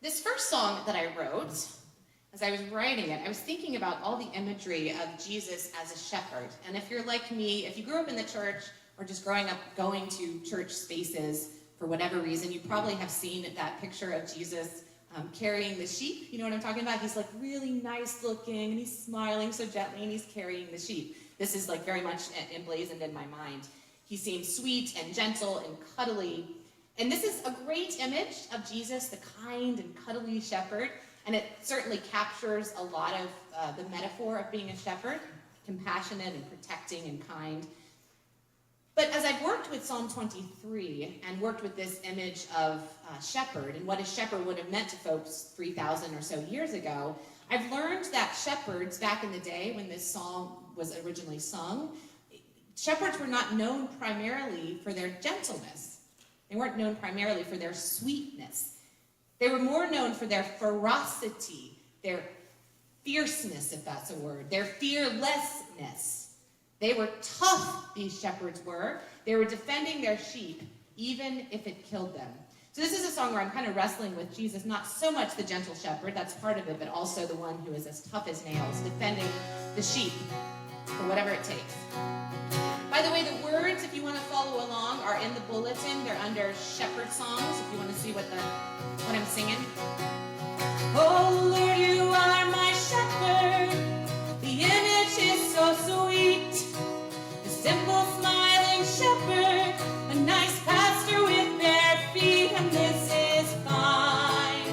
This first song that I wrote, as I was writing it, I was thinking about all the imagery of Jesus as a shepherd. And if you're like me, if you grew up in the church or just growing up going to church spaces for whatever reason, you probably have seen that picture of Jesus carrying the sheep. You know what I'm talking about? He's like really nice looking and he's smiling so gently and he's carrying the sheep. This is like very much emblazoned in my mind. He seems sweet and gentle and cuddly. And this is a great image of Jesus, the kind and cuddly shepherd. And it certainly captures a lot of the metaphor of being a shepherd, compassionate and protecting and kind. But as I've worked with Psalm 23 and worked with this image of shepherd and what a shepherd would have meant to folks 3,000 or so years ago, I've learned that shepherds back in the day when this psalm was originally sung, shepherds were not known primarily for their gentleness. They weren't known primarily for their sweetness. They were more known for their ferocity, their fierceness, if that's a word, their fearlessness. They were tough, these shepherds were. They were defending their sheep, even if it killed them. So this is a song where I'm kind of wrestling with Jesus, not so much the gentle shepherd, that's part of it, but also the one who is as tough as nails, defending the sheep for whatever it takes. By the way, the words, if you want to follow along, are in the bulletin. They're under shepherd songs, if you want to see what I'm singing. Oh Lord, you are my shepherd. The image is so sweet. The simple smiling shepherd, a nice pastor with bare feet. And this is fine,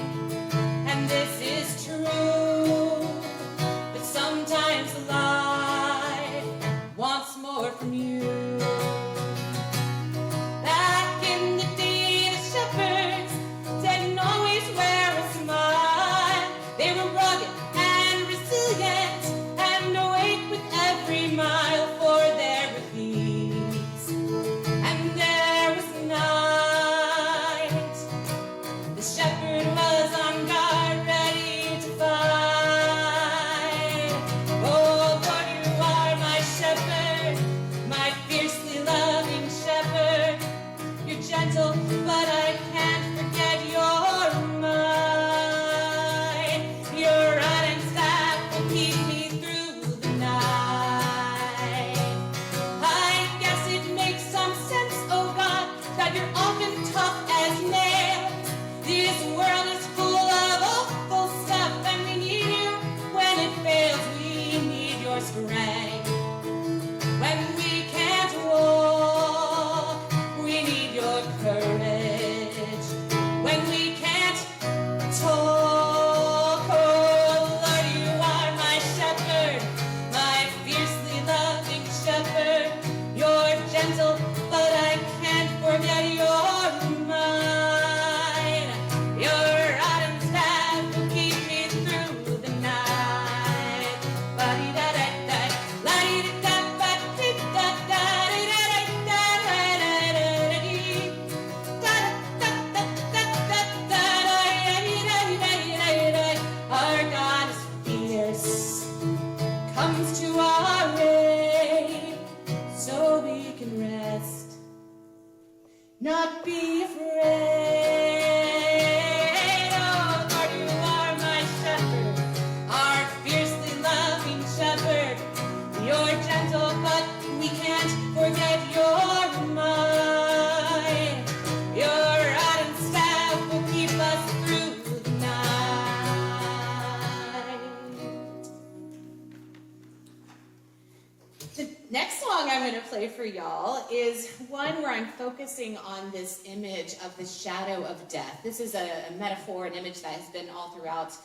and this is true. But sometimes life wants more from you. Back in the day, the shepherds didn't always wear a smile. They were rugged and resilient and awake with every mile for their release. And there was night. The shepherd was on guard, ready to fight. Oh Lord, you are my shepherd, my fiercely loving shepherd. You're gentle, but I can't forget you're mine. Your rod and staff will keep me through the night. I guess it makes some sense, oh God, that you're often tough as nails. This world is full of awful stuff, and we need you when it fails. We need your strength. When we can't walk, we need your courage. When we can't talk, oh Lord, you are my shepherd, my fiercely loving shepherd. You're gentle, but I can't forget you're mine. Your rod and staff will keep me through the night. Ba-dee-da-da-da, la-dee-da-da-ba-dee-da-da-da-dee-da-da-da-da-dee. Our God is fierce, comes to our aid, so we can rest, not be afraid. Oh Lord, you are my shepherd, our fiercely loving shepherd. You're gentle, but we can't forget you're mine. Your rod and staff will keep us through the night. The next song I'm going to play for y'all is one where I'm focusing on this image of the shadow of death. This is a metaphor, an image that has been all throughout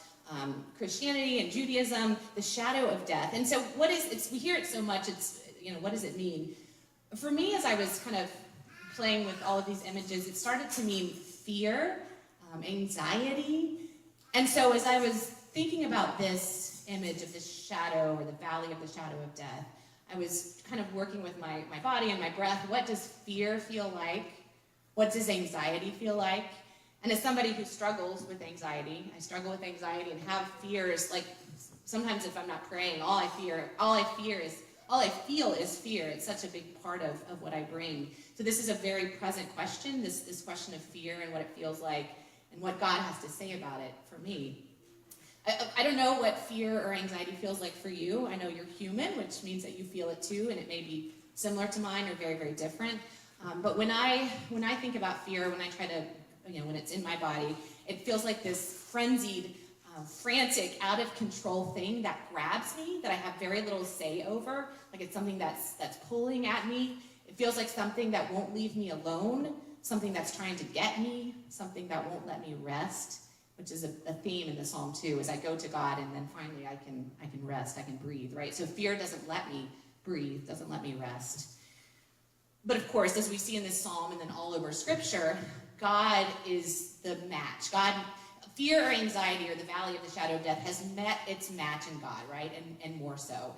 Christianity and Judaism, the shadow of death. And so we hear it so much, what does it mean? For me, as I was kind of playing with all of these images, it started to mean fear, anxiety. And so as I was thinking about this image of the shadow or the valley of the shadow of death, I was kind of working with my body and my breath. What does fear feel like? What does anxiety feel like? And as somebody who struggles with anxiety, I struggle with anxiety and have fears. Like sometimes if I'm not praying, all I feel is fear. It's such a big part of what I bring. So this is a very present question, this question of fear and what it feels like. and what God has to say about it for me. I don't know what fear or anxiety feels like for you. I know you're human, which means that you feel it too, and it may be similar to mine or very, very different. But when I think about fear, when I try to, when it's in my body, it feels like this frenzied, frantic, out of control thing that grabs me, that I have very little say over. Like it's something that's pulling at me. It feels like something that won't leave me alone, something that's trying to get me, something that won't let me rest, which is a theme in the psalm too, as I go to God and then finally I can rest, I can breathe, right? So fear doesn't let me breathe, doesn't let me rest. But of course, as we see in this psalm and then all over scripture, God is the match. Fear or anxiety or the valley of the shadow of death has met its match in God, right? And more so.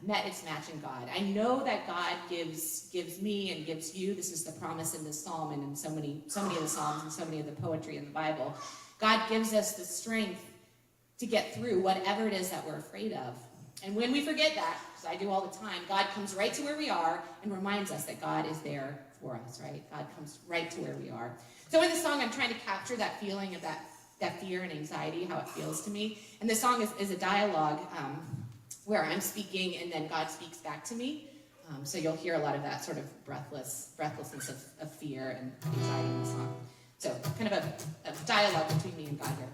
Met its match in God. I know that God gives me and gives you. This is the promise in this psalm and in so many of the psalms and so many of the poetry in the Bible. God gives us the strength to get through whatever it is that we're afraid of. And when we forget that, as I do all the time, God comes right to where we are and reminds us that God is there for us, right? God comes right to where we are. So in the song, I'm trying to capture that feeling of that fear and anxiety, how it feels to me. And the song is a dialogue where I'm speaking and then God speaks back to me. So you'll hear a lot of that sort of breathlessness of fear and anxiety in the song. So kind of a dialogue between me and God here.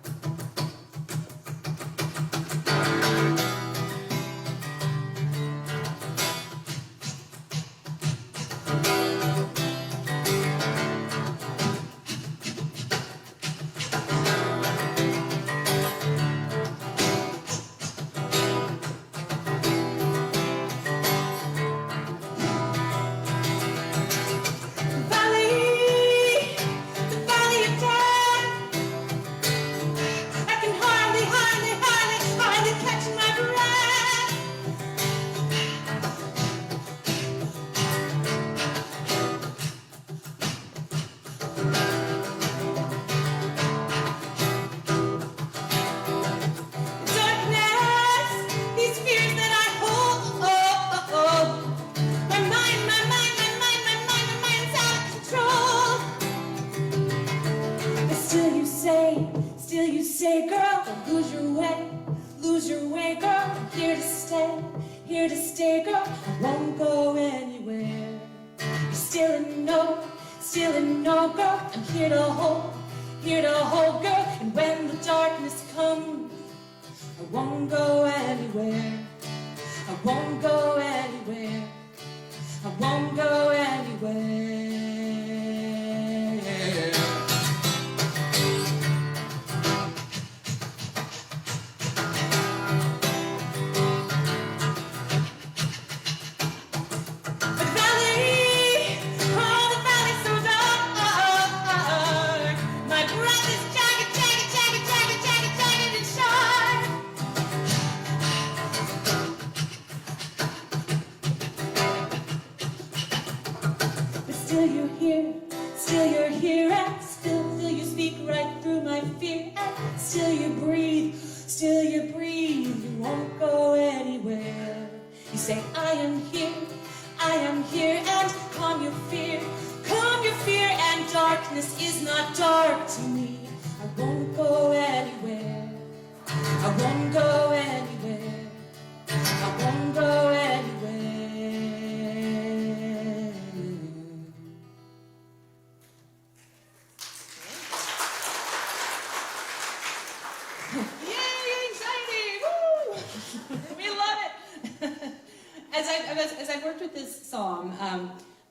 As I've worked with this psalm,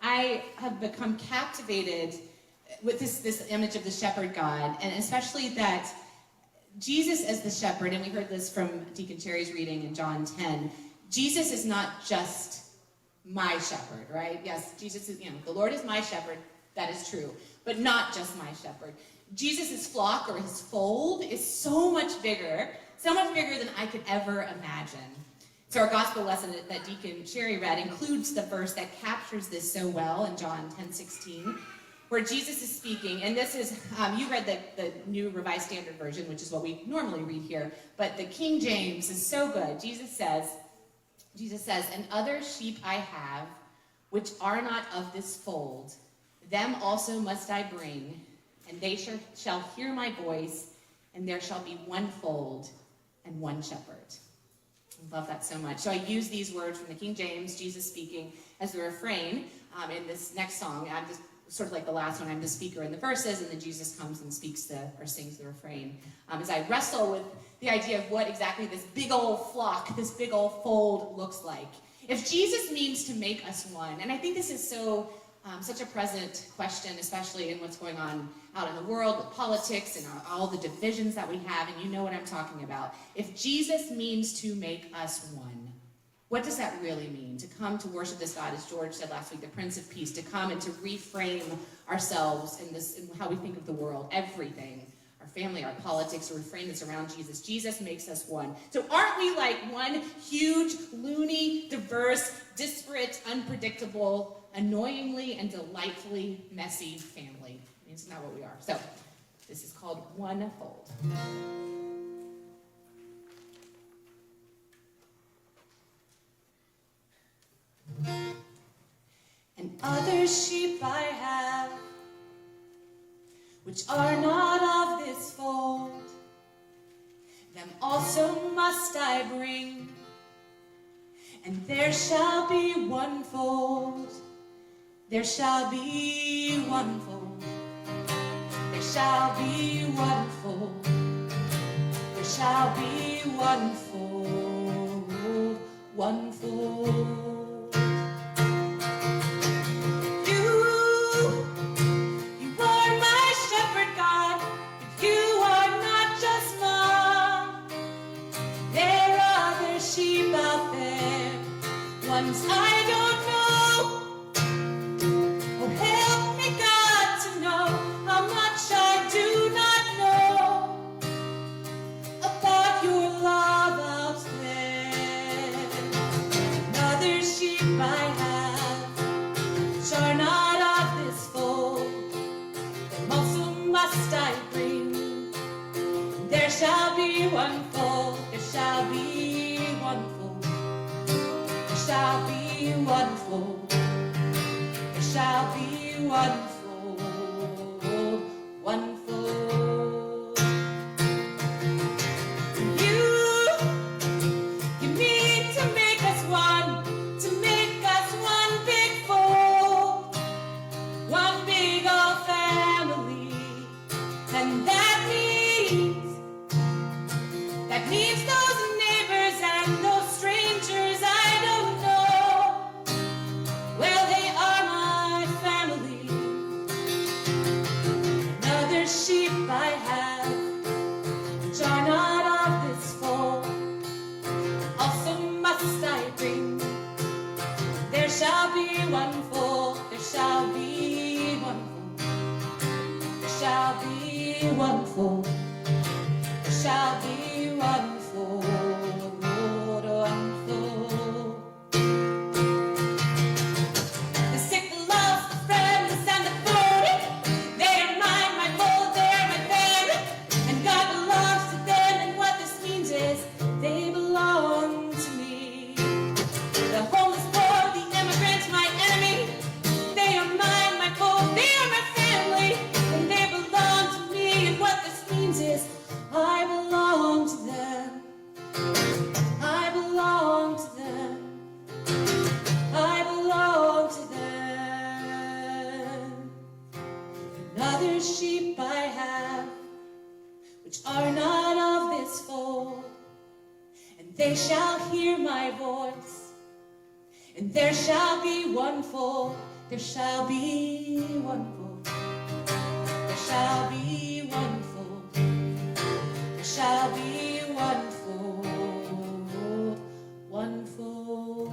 I have become captivated with this image of the shepherd God, and especially that Jesus as the shepherd, and we heard this from Deacon Cherry's reading in John 10, Jesus is not just my shepherd, right? Yes, Jesus is, the Lord is my shepherd, that is true, but not just my shepherd. Jesus' flock or his fold is so much bigger than I could ever imagine. So our gospel lesson that Deacon Cherry read includes the verse that captures this so well in John 10:16, where Jesus is speaking, and this is, you read the New Revised Standard Version, which is what we normally read here, but the King James is so good. Jesus says, "And other sheep I have, which are not of this fold, them also must I bring, and they shall hear my voice, and there shall be one fold and one shepherd. I love that so much. So I use these words from the King James, Jesus speaking, as the refrain in this next song. I'm just sort of like the last one. I'm the speaker in the verses, and then Jesus comes and speaks or sings the refrain. As I wrestle with the idea of what exactly this big old flock, this big old fold looks like. If Jesus means to make us one, and I think this is such a present question, especially in what's going on out in the world with politics and all the divisions that we have, and you know what I'm talking about. If Jesus means to make us one, what does that really mean? To come to worship this God, as George said last week, the Prince of Peace, to come and to reframe ourselves in how we think of the world, everything, our family, our politics, to reframe this around Jesus. Jesus makes us one. So aren't we like one huge, loony, diverse, disparate, unpredictable, annoyingly and delightfully messy family? Isn't that what we are? So this is called One Fold. And other sheep I have, which are not of this fold, them also must I bring, and there shall be one fold, there shall be one fold, there shall be one fold, there shall be one fold, one fold. Ones I don't know. Oh, help me, God, to know how much I do not know about your love out there. And other sheep I have, which are not of this fold, them also must I bring. There shall be one fold, there shall be one fold. Shall be one fold, there shall be one fold, one fold. You need to make us one big fold, one big old family, and that means those neighbors and those strangers I don't. Well, they are my family. Another sheep I have, which are not of this fold, also must I bring. There shall be one fold, there shall be one fold, there shall be one fold, there shall be one fold, one fold. Sheep I have, which are not of this fold, and they shall hear my voice, and there shall be one fold, there shall be one fold, there shall be one fold, there shall be one fold, one fold.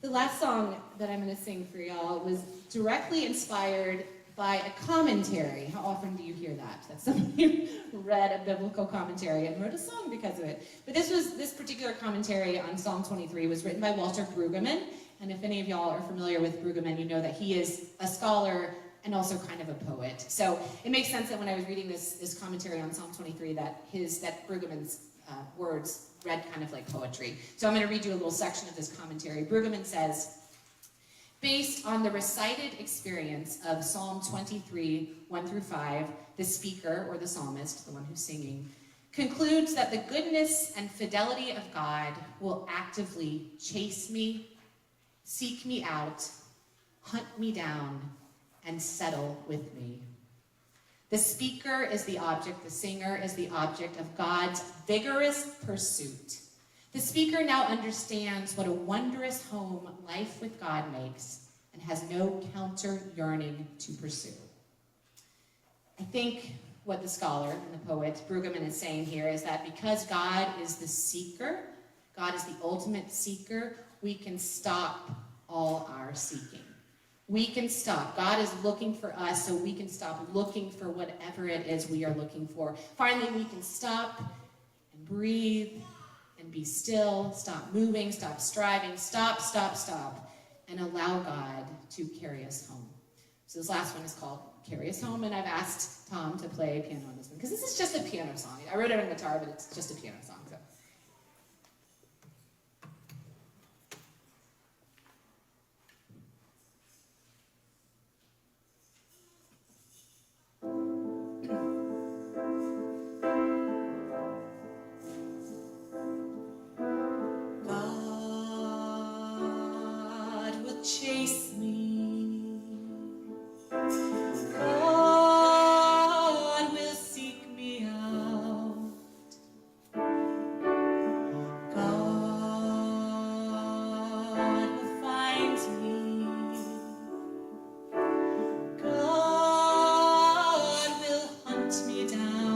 The last song that I'm going to sing for y'all was directly inspired by a commentary. How often do you hear that? That somebody read a biblical commentary and wrote a song because of it. But this particular commentary on Psalm 23 was written by Walter Brueggemann. And if any of y'all are familiar with Brueggemann, you know that he is a scholar and also kind of a poet. So it makes sense that when I was reading this commentary on Psalm 23 that Brueggemann's words read kind of like poetry. So I'm going to read you a little section of this commentary. Brueggemann says, based on the recited experience of Psalm 23, 1 through 5, the speaker, or the psalmist, the one who's singing, concludes that the goodness and fidelity of God will actively chase me, seek me out, hunt me down, and settle with me. The speaker is the object, the singer is the object of God's vigorous pursuit. The speaker now understands what a wondrous home life with God makes and has no counter yearning to pursue. I think what the scholar and the poet Brueggemann is saying here is that because God is the seeker, God is the ultimate seeker, we can stop all our seeking. We can stop. God is looking for us, so we can stop looking for whatever it is we are looking for. Finally, we can stop and breathe and be still, stop moving, stop striving, stop, and allow God to carry us home. So this last one is called Carry Us Home, and I've asked Tom to play piano on this one, because this is just a piano song. I wrote it on guitar, but it's just a piano song. So. Chase me, God will seek me out, God will find me, God will hunt me down.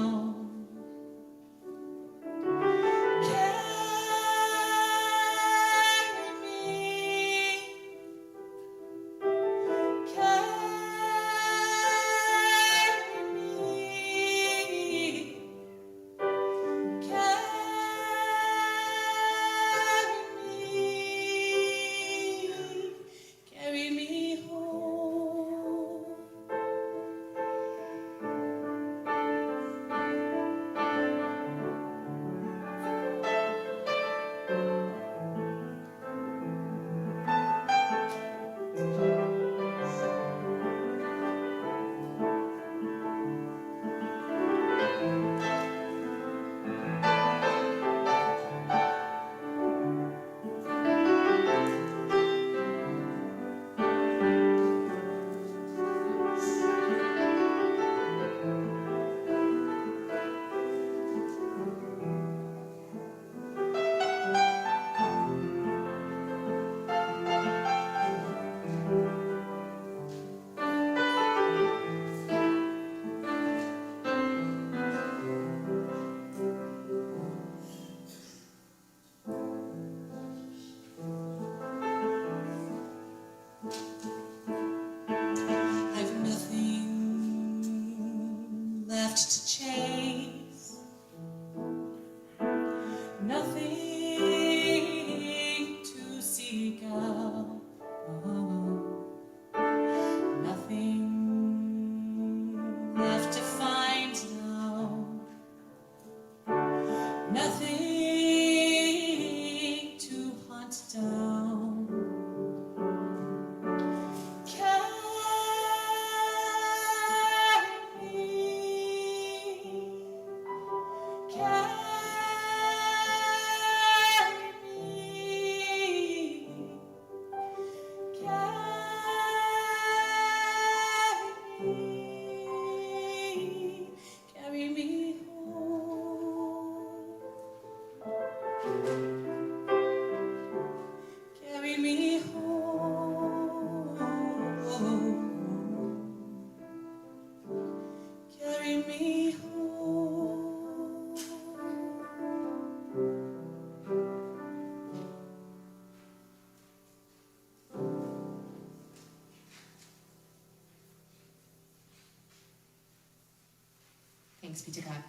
To chase, nothing to seek out, nothing left to find now, nothing to hunt down. Thanks be to God.